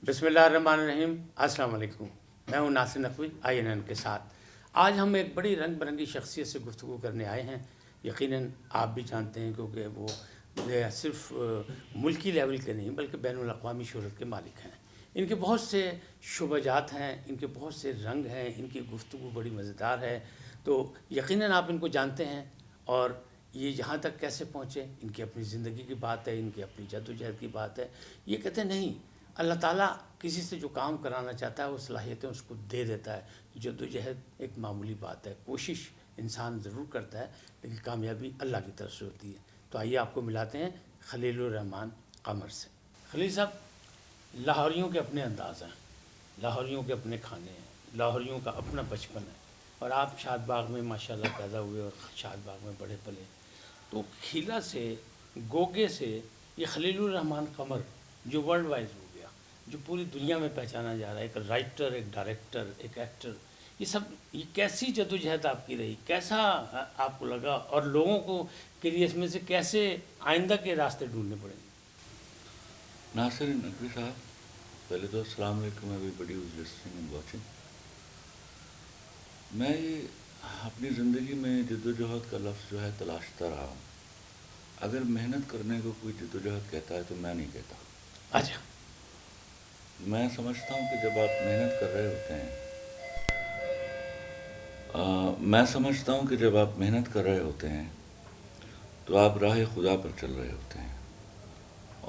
بسم اللہ الرحمن الرحیم۔ السلام علیکم، میں ہوں ناصر نقوی INN کے ساتھ۔ آج ہم ایک بڑی رنگ برنگی شخصیت سے گفتگو کرنے آئے ہیں۔ یقیناً آپ بھی جانتے ہیں کیونکہ وہ صرف ملکی لیول کے نہیں بلکہ بین الاقوامی شہرت کے مالک ہیں۔ ان کے بہت سے شعبہ جات ہیں، ان کے بہت سے رنگ ہیں، ان کی گفتگو بڑی مزیدار ہے، تو یقیناً آپ ان کو جانتے ہیں۔ اور یہ یہاں تک کیسے پہنچے، ان کی اپنی زندگی کی بات ہے، ان کی اپنی جد و جہد کی بات ہے۔ یہ کہتے ہیں نہیں، اللہ تعالیٰ کسی سے جو کام کرانا چاہتا ہے وہ صلاحیتیں اس کو دے دیتا ہے۔ جد و جہد ایک معمولی بات ہے، کوشش انسان ضرور کرتا ہے لیکن کامیابی اللہ کی طرف سے ہوتی ہے۔ تو آئیے آپ کو ملاتے ہیں خلیل الرحمان قمر سے۔ خلیل صاحب، لاہوریوں کے اپنے انداز ہیں، لاہوریوں کے اپنے کھانے ہیں، لاہوریوں کا اپنا بچپن ہے، اور آپ شاد باغ میں ماشاءاللہ پیدا ہوئے اور شاد باغ میں بڑے پلے۔ تو کھیلا سے، گوگے سے، یہ خلیل الرحمان قمر جو ورلڈ وائز ہو گیا، جو پوری دنیا میں پہچانا جا رہا ہے، ایک رائٹر، ایک ڈائریکٹر، ایک ایکٹر، یہ کیسی جد و جہد آپ کی رہی، کیسا آپ کو لگا، اور لوگوں کو کے لیے اس میں سے کیسے آئندہ کے راستے ڈھونڈنے پڑیں گے؟ ناصر نقوی صاحب، پہلے تو السلام علیکم everybody who's listening and watching. میں یہ اپنی زندگی میں جد و جہد کا لفظ جو ہے تلاشتا رہا ہوں۔ اگر محنت کرنے کو کوئی جد و جہد کہتا ہے تو میں نہیں کہتا۔ اچھا، میں سمجھتا ہوں کہ جب آپ محنت کر رہے ہوتے ہیں تو آپ راہ خدا پر چل رہے ہوتے ہیں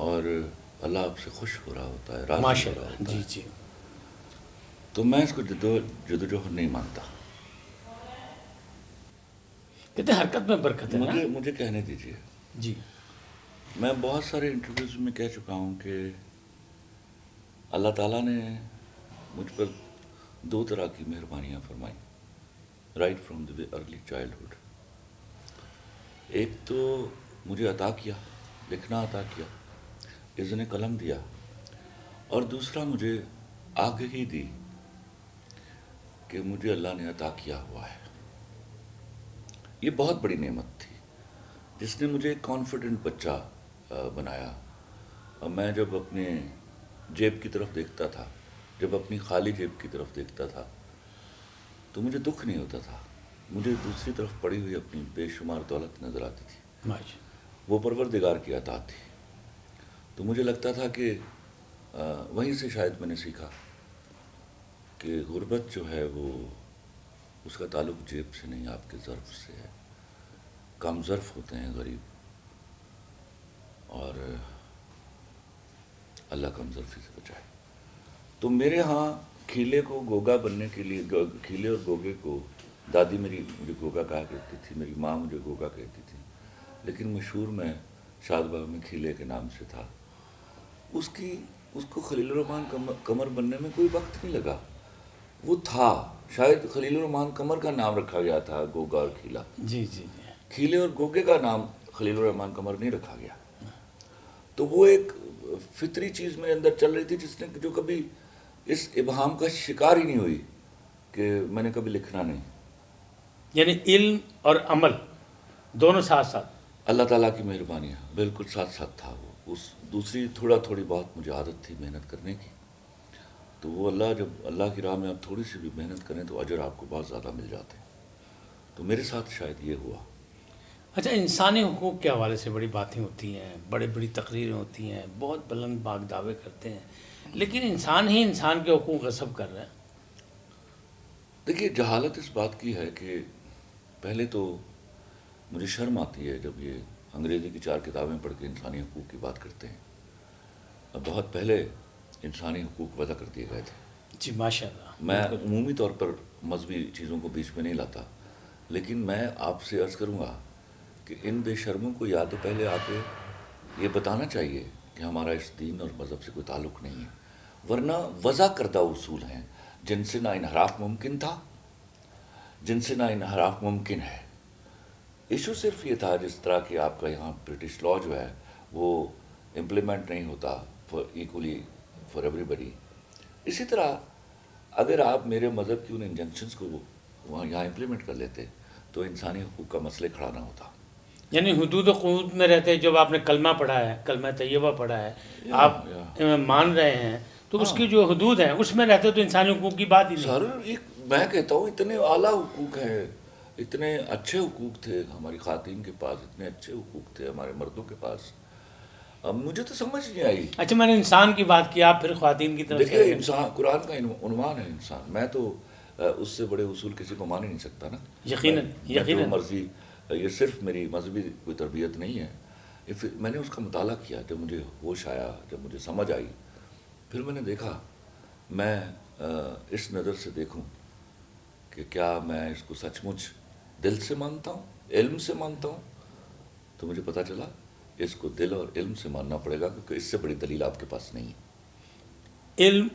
اور اللہ آپ سے خوش ہو رہا ہوتا ہے، راضی ہو ماشاء رہا اللہ، ہوتا جی ہے۔ جی۔ تو میں اس کو جد و جہد نہیں مانتا۔ کہتے ہیں حرکت میں برکت ہے نا؟ مجھے کہنے دیجیے۔ جی، میں بہت سارے انٹرویوز میں کہہ چکا ہوں کہ اللہ تعالیٰ نے مجھ پر دو طرح کی مہربانیاں فرمائیں، right from the early childhood. ایک تو مجھے عطا کیا، لکھنا عطا کیا، اذن قلم دیا، اور دوسرا مجھے آگہی دی کہ مجھے اللہ نے عطا کیا ہوا ہے۔ یہ بہت بڑی نعمت تھی جس نے مجھے ایک کانفیڈنٹ بچہ بنایا۔ اور میں جب اپنے جیب کی طرف دیکھتا تھا، جب اپنی خالی جیب کی طرف دیکھتا تھا تو مجھے دکھ نہیں ہوتا تھا، مجھے دوسری طرف پڑی ہوئی اپنی بے شمار دولت نظر آتی تھی۔ ماشاء وہ پروردگار کی عطا تھی۔ تو مجھے لگتا تھا کہ وہیں سے شاید میں نے سیکھا کہ غربت جو ہے وہ اس کا تعلق جیب سے نہیں، آپ کے ظرف سے ہے۔ کم ظرف ہوتے ہیں غریب، اور اللہ کم ظرفی سے بچائے۔ تو میرے ہاں کھیلے کو گوگا بننے کے لیے، کھیلے اور گوگے کو، دادی میری مجھے گوگا کہا کرتی تھی، میری ماں مجھے گوگا کہتی تھی، لیکن مشہور میں شاد باغ میں کھیلے کے نام سے تھا۔ اس کو خلیل الرحمان قمر بننے میں کوئی وقت نہیں لگا، وہ تھا۔ شاید خلیل الرحمان قمر کا نام رکھا گیا تھا گوگا اور کھیلا، جی جی جی۔ کھیلے اور گوگے کا نام خلیل الرحمان قمر نہیں رکھا گیا۔ تو وہ ایک فطری چیز میرے اندر چل رہی تھی جو کبھی اس ابہام کا شکار ہی نہیں ہوئی کہ میں نے کبھی لکھنا نہیں۔ یعنی علم اور عمل دونوں ساتھ ساتھ؟ اللہ تعالیٰ کی مہربانیاں بالکل ساتھ ساتھ تھا وہ۔ اس دوسری تھوڑی بہت مجھے عادت تھی محنت کرنے کی، تو وہ جب اللہ کی راہ میں آپ تھوڑی سی بھی محنت کریں تو اجر آپ کو بہت زیادہ مل جاتے ہیں۔ تو میرے ساتھ شاید یہ ہوا۔ اچھا، انسانی حقوق کے حوالے سے بڑی باتیں ہوتی ہیں، بڑی تقریریں ہوتی ہیں، بہت بلند باغ دعوے کرتے ہیں، لیکن انسان ہی انسان کے حقوق غصب کر رہا ہے۔ دیکھیے، جہالت اس بات کی ہے کہ پہلے تو مجھے شرم آتی ہے جب یہ انگریزی کی 4 کتابیں پڑھ کے انسانی حقوق کی بات کرتے ہیں۔ اب بہت پہلے انسانی حقوق وضع کر دیے گئے تھے۔ جی ماشاء اللہ۔ میں عمومی طور پر مذہبی چیزوں کو بیچ میں نہیں لاتا، لیکن میں آپ سے عرض کروں گا کہ ان بے شرموں کو یا تو پہلے آ کے یہ بتانا چاہیے کہ ہمارا اس دین اور مذہب سے کوئی تعلق نہیں ہے، ورنہ وضع کردہ اصول ہیں جن سے نہ انحراف ممکن تھا، جن سے نہ انحراف ممکن ہے۔ ایشو صرف یہ تھا، جس طرح کہ آپ کا یہاں برٹش لا جو ہے وہ امپلیمنٹ نہیں ہوتا ایکولی فار ایوری بڈی، اسی طرح اگر آپ میرے مذہب کی ان انجنکشنز کو وہاں یہاں امپلیمنٹ کر لیتے تو انسانی حقوق کا مسئلہ کھڑا نہ ہوتا۔ یعنی حدود و قیود میں رہتے، جب آپ نے کلمہ پڑھا ہے، کلمہ طیبہ پڑھا ہے، آپ مان رہے ہیں، تو اس کی جو حدود ہیں اس میں رہتے تو انسانی حقوق کی بات ہی نہیں. سر میں کہتا ہوں اتنے اعلیٰ حقوق ہیں، اتنے اچھے حقوق تھے ہماری خواتین کے پاس، اتنے اچھے حقوق تھے ہمارے مردوں کے پاس. اب مجھے تو سمجھ نہیں آئی. اچھا میں نے انسان کی بات کی، آپ پھر خواتین کی طرف دیکھیے انسان قرآن کا عنوان ہے انسان. میں تو اس سے بڑے اصول کسی کو مان ہی نہیں سکتا نا. یقیناً جو مرضی، یہ صرف میری مذہبی کوئی تربیت نہیں ہے. میں نے اس کا مطالعہ کیا، جب مجھے ہوش آیا، جب مجھے سمجھ آئی، پھر میں نے دیکھا میں اس نظر سے دیکھوں کہ کیا میں اس کو سچ مچ دل سے مانتا ہوں، علم سے مانتا ہوں. تو مجھے پتہ چلا اس کو دل اور علم سے ماننا پڑے گا، کیونکہ اس سے بڑی دلیل آپ کے پاس نہیں ہے. علم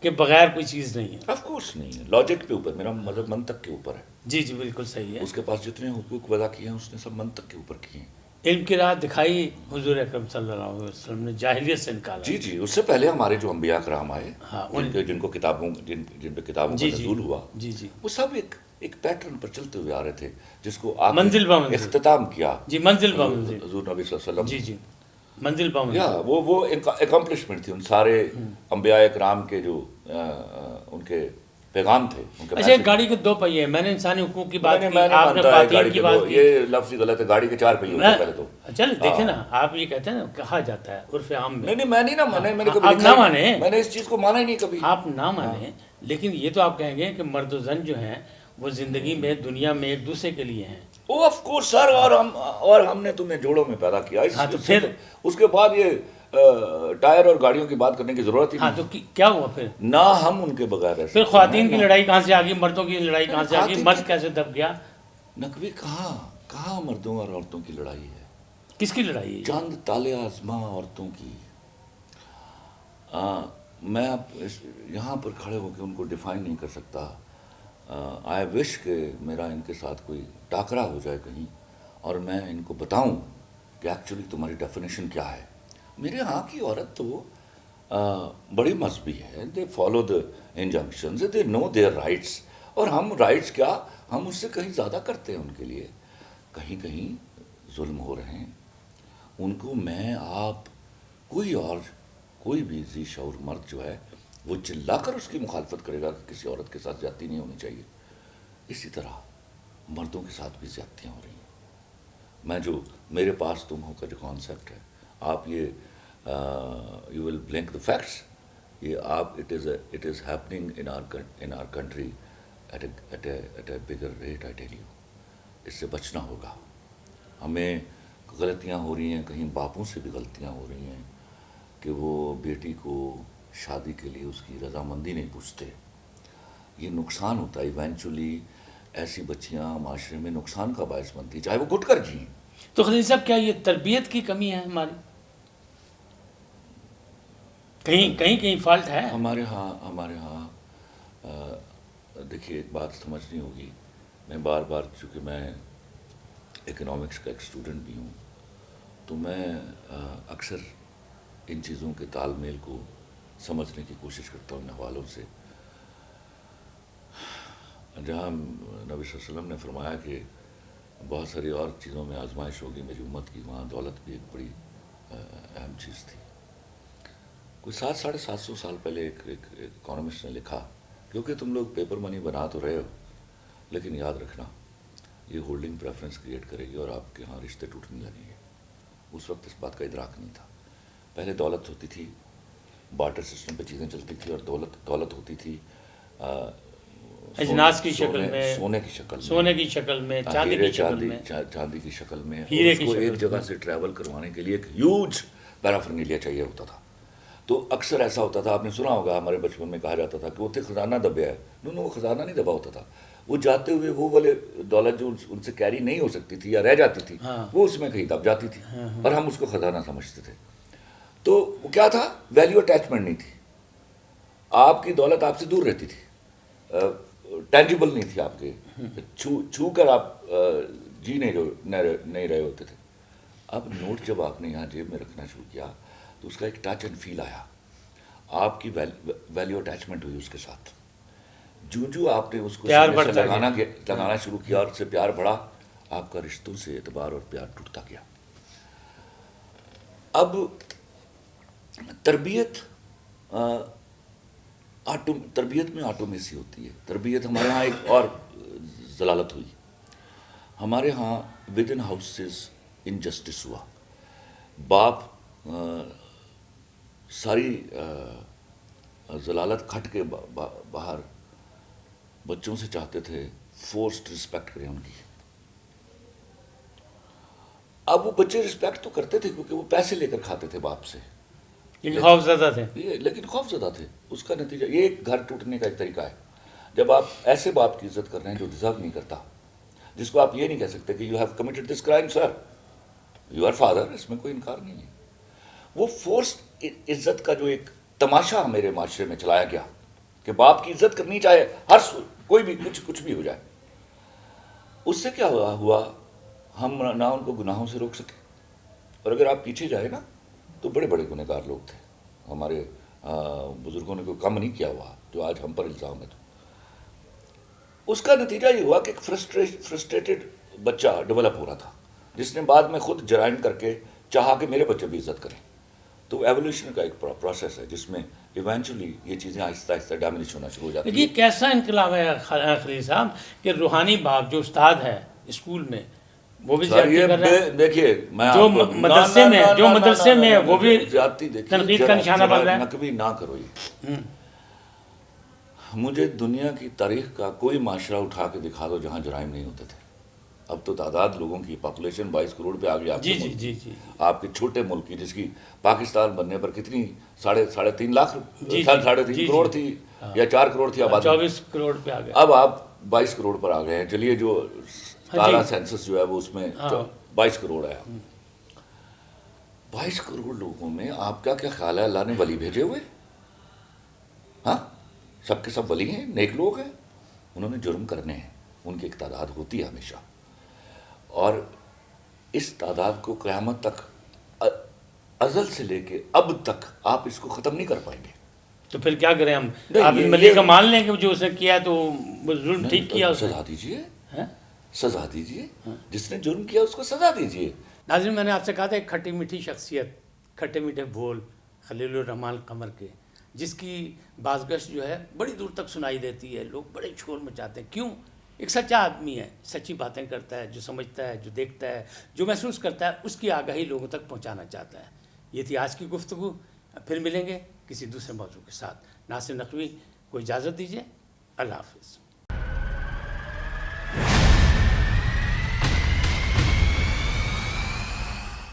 کے بغیر کوئی چیز نہیں ہے. آف کورس نہیں ہے. لاجک کے اوپر، میرا مطلب منطق کے اوپر ہے. جی جی بالکل صحیح ہے. اس کے پاس جتنے حقوق وضع کیے ہیں اس نے سب منطق کے اوپر کیے ہیں. علم کی راہ دکھائی حضور اکرم صلی اللہ علیہ وسلم نے، جاہلیت سے نکالا. جی جی، اس سے پہلے ہمارے جو انبیاء کرام آئے، ہاں جن کو کتابوں جن پہ کتابوں کا نزول ہوا، جی جی وہ سب ایک پیٹرن پر چلتے ہوئے آ رہے تھے، جس کو آپ منزل با منزل اختتام کیا. جی منزل با منزل. حضور نبی صلی اللہ علیہ وسلم. جی جی منزل با منزل. یا وہ اکمپلشمنٹ تھی ان سارے انبیاء کرام کے، جو ان کے پیغام تھے. اچھا گاڑی کے دو پہیے ہیں، میں نے انسانی حقوق کی بات کی، میں نے آپ نے خواتین کی بات کی. یہ لفظ غلط ہے، گاڑی کے 4 پہیے ہوتے ہیں پہلے تو. چل دیکھیں نا، آپ یہ کہتے ہیں نا، کہا جاتا ہے عرف عام میں. نہیں میں نہیں نہ مانے، میں نے کبھی آپ نہ مانیں، میں نے اس چیز کو مانا ہی نہیں کبھی. آپ نہ مانیں، لیکن یہ تو آپ کہیں گے کہ مرد و زن جو ہیں وہ زندگی میں دنیا میں ایک دوسرے کے لیے ہیں. او آف کورس سر، اور ہم نے تمہیں جوڑوں میں پیدا کیا. تو پھر اس کے بعد یہ ٹائر اور گاڑیوں کی بات کرنے کی ضرورت ہی نہیں. ہاں تو کیا ہوا پھر؟ نہ ہم ان کے بغیر ایسے. پھر خواتین کی لڑائی کہاں سے آ گئی، مردوں کی لڑائی کہاں سے آ گئی، مرد کیسے دب گیا؟ نقوی کہاں مردوں اور عورتوں کی لڑائی ہے؟ کس کی لڑائی ہے؟ چاند تالے آزماں عورتوں کی. میں اب یہاں پر کھڑے ہو کے ان کو ڈیفائن نہیں کر سکتا. آئی وش کہ میرا ان کے ساتھ کوئی ٹاکرا ہو جائے کہیں، اور میں ان کو بتاؤں کہ ایکچولی تمہاری ڈیفینیشن کیا ہے. میرے ہاں کی عورت تو بڑی مذہبی ہے. They follow the injunctions, they know their rights. اور ہم رائٹس کیا، ہم اس سے کہیں زیادہ کرتے ہیں ان کے لیے. کہیں ظلم ہو رہے ہیں ان کو. میں آپ کوئی بھی ذی شعور مرد جو ہے وہ چلا کر اس کی مخالفت کرے گا کہ کسی عورت کے ساتھ زیادتی نہیں ہونی چاہیے. اسی طرح مردوں کے ساتھ بھی زیادتیاں ہو رہی ہیں. جو میرے پاس تم ہو کا جو کانسیپٹ ہے، آپ یہ you will blank the facts. یہ آپ it is happening in our country at a bigger rate. I tell you, اس سے بچنا ہوگا. ہمیں غلطیاں ہو رہی ہیں، کہیں باپوں سے بھی غلطیاں ہو رہی ہیں کہ وہ بیٹی کو شادی کے لیے اس کی رضامندی نہیں پوچھتے. یہ نقصان ہوتا ہے. ایونچولی ایسی بچیاں معاشرے میں نقصان کا باعث بنتی، چاہے وہ گھٹ کر جئیں. تو خلیل صاحب کیا یہ تربیت کی کمی ہے ہماری؟ کہیں فالٹ ہے ہمارے ہاں. دیکھیے ایک بات سمجھنی ہوگی. میں بار چونکہ میں اکنامکس کا ایک اسٹوڈنٹ بھی ہوں، تو میں اکثر ان چیزوں کے تال میل کو سمجھنے کی کوشش کرتا ہوں ان حوالوں سے. جہاں نبی صلی اللہ علیہ وسلم نے فرمایا کہ بہت ساری اور چیزوں میں آزمائش ہوگی میری امت کی، وہاں دولت بھی ایک بڑی اہم چیز تھی. کوئی 700-750 سال پہلے ایک اکانومسٹ نے لکھا، کیونکہ تم لوگ پیپر منی بنا تو رہے ہو، لیکن یاد رکھنا یہ ہولڈنگ پریفرنس کریٹ کرے گی اور آپ کے ہاں رشتے ٹوٹنے لگیں گے. اس وقت اس بات کا ادراک نہیں تھا. پہلے دولت ہوتی تھی، بارٹر سسٹم پہ چیزیں چلتی تھی، اور دولت ہوتی تھی اجناس کی شکل میں، سونے کی شکل میں، چاندی کی شکل میں. ہیرے اس کی کو شکل ایک جگہ سے ٹریول کروانے کے لیے ایک ہیوج پیرافرنیلیا چاہیے ہوتا تھا. تو اکثر ایسا ہوتا تھا، آپ نے سنا ہوگا ہمارے بچپن میں کہا جاتا تھا کہ وہ خزانہ دبیا ہے. وہ خزانہ نہیں دبا ہوتا تھا. وہ جاتے ہوئے وہ والے دولت جو ان سے کیری نہیں ہو سکتی تھی یا رہ جاتی تھی، وہ اس میں کہیں دب جاتی تھی، اور ہم اس کو خزانہ سمجھتے تھے. تو وہ کیا تھا؟ ویلیو اٹیچمنٹ نہیں تھی. آپ کی دولت آپ سے دور رہتی تھی، ٹینجیبل نہیں تھی. آپ کے چھو کر آپ جی نہیں رہے ہوتے تھے. اب نوٹ جب آپ نے یہاں جیب میں رکھنا شروع کیا تو اس کا ایک ٹچ اینڈ فیل آیا. آپ کی ویلیو اٹیچمنٹ ہوئی اس کے ساتھ. جو آپ نے اس کو لگانا شروع کیا اور اس سے پیار بڑھا، آپ کا رشتوں سے اعتبار اور پیار ٹوٹتا گیا. اب تربیت تربیت میں آٹومیسی ہوتی ہے. تربیت ہمارے ہاں ایک اور ضلالت ہوئی. ہمارے ہاں ود ان ہاؤسز انجسٹس ہوا. باپ ساری ضلالت کھٹ کے باہر بچوں سے چاہتے تھے فورسڈ رسپیکٹ کریں ان کی. اب وہ بچے رسپیکٹ تو کرتے تھے کیونکہ وہ پیسے لے کر کھاتے تھے باپ سے, خوف زدہ تھے. لیکن خوف زدہ تھے. اس کا نتیجہ یہ ایک گھر ٹوٹنے کا ایک طریقہ ہے. جب آپ ایسے باپ کی عزت کر رہے ہیں جو ڈیزرو نہیں کرتا, جس کو آپ یہ نہیں کہہ سکتے کہ you have committed this crime sir, you are father, اس میں کوئی انکار نہیں ہے. وہ فورس عزت کا جو ایک تماشا میرے معاشرے میں چلایا گیا کہ باپ کی عزت کرنی چاہے ہر کوئی بھی کچھ بھی ہو جائے, اس سے کیا ہوا ہم نہ ان کو گناہوں سے روک سکے. اور اگر آپ پیچھے جائیں نا تو بڑے بڑے گنہگار لوگ تھے. ہمارے بزرگوں نے کوئی کم نہیں کیا ہوا جو آج ہم پر الزام ہے. تو اس کا نتیجہ یہ ہوا کہ ایک فرسٹریٹڈ بچہ ڈیولپ ہو رہا تھا جس نے بعد میں خود جرائم کر کے چاہا کہ میرے بچے بھی عزت کریں. تو ایولیوشن کا ایک پروسیس ہے جس میں ایونچولی یہ چیزیں آہستہ آہستہ ڈیمولش ہونا شروع ہو جاتی ہیں. یہ کیسا انقلاب ہے خلیل صاحب کہ روحانی باپ جو استاد ہے اسکول میں وہ بھی زیادتی کر رہا ہے, دیکھیے میں جو مدرسے میں وہ بھی تنقید کا نشانہ بن رہا ہے. نقبی نہ کرو یہ. مجھے دنیا کی تاریخ کا کوئی معاشرہ اٹھا کے دکھا دو جہاں جرائم نہیں ہوتے تھے. اب تو تعداد لوگوں کی پاپولیشن 22 کروڑ پہ آ گئی. آپ کے چھوٹے ملک کی جس کی پاکستان بننے پر کتنی 3.5 لاکھ 3.5 کروڑ تھی یا 4 کروڑ تھی آبادی, 24 کروڑ پہ آ گئے. اب آپ 22 کروڑ پر آ گئے ہیں. چلیے جو تازہ سینسس جو ہے وہ اس میں 22 کروڑ ہے. 22 کروڑ لوگوں میں آپ کا کیا خیال ہے اللہ نے ولی بھیجے ہوئے؟ ہاں, سب کے سب ولی ہیں, نیک لوگ ہیں. انہوں نے جرم کرنے ہیں, ان کی ایک تعداد ہوتی ہے ہمیشہ, اور اس تعداد کو قیامت تک ازل سے لے کے اب تک آپ اس کو ختم نہیں کر پائیں گے. تو پھر کیا کریں ہم؟ آپ ملی کا مان لیں کہ جو اس نے کیا تو ظلم ٹھیک کیا, سزا دیجیے, سزا دیجیے. جس نے جرم کیا اس کو سزا دیجیے. ناظرین, میں نے آپ سے کہا تھا ایک کھٹی میٹھی شخصیت, کھٹے میٹھے بول خلیل الرحمان قمر کے, جس کی بازگشت جو ہے بڑی دور تک سنائی دیتی ہے. لوگ بڑے شور مچاتے ہیں. کیوں؟ ایک سچا آدمی ہے, سچی باتیں کرتا ہے, جو سمجھتا ہے, جو دیکھتا ہے, جو محسوس کرتا ہے, اس کی آگاہی لوگوں تک پہنچانا چاہتا ہے. یہ تھی آج کی گفتگو. پھر ملیں گے کسی دوسرے موضوع کے ساتھ. ناصر نقوی کو اجازت دیجیے. اللہ حافظ.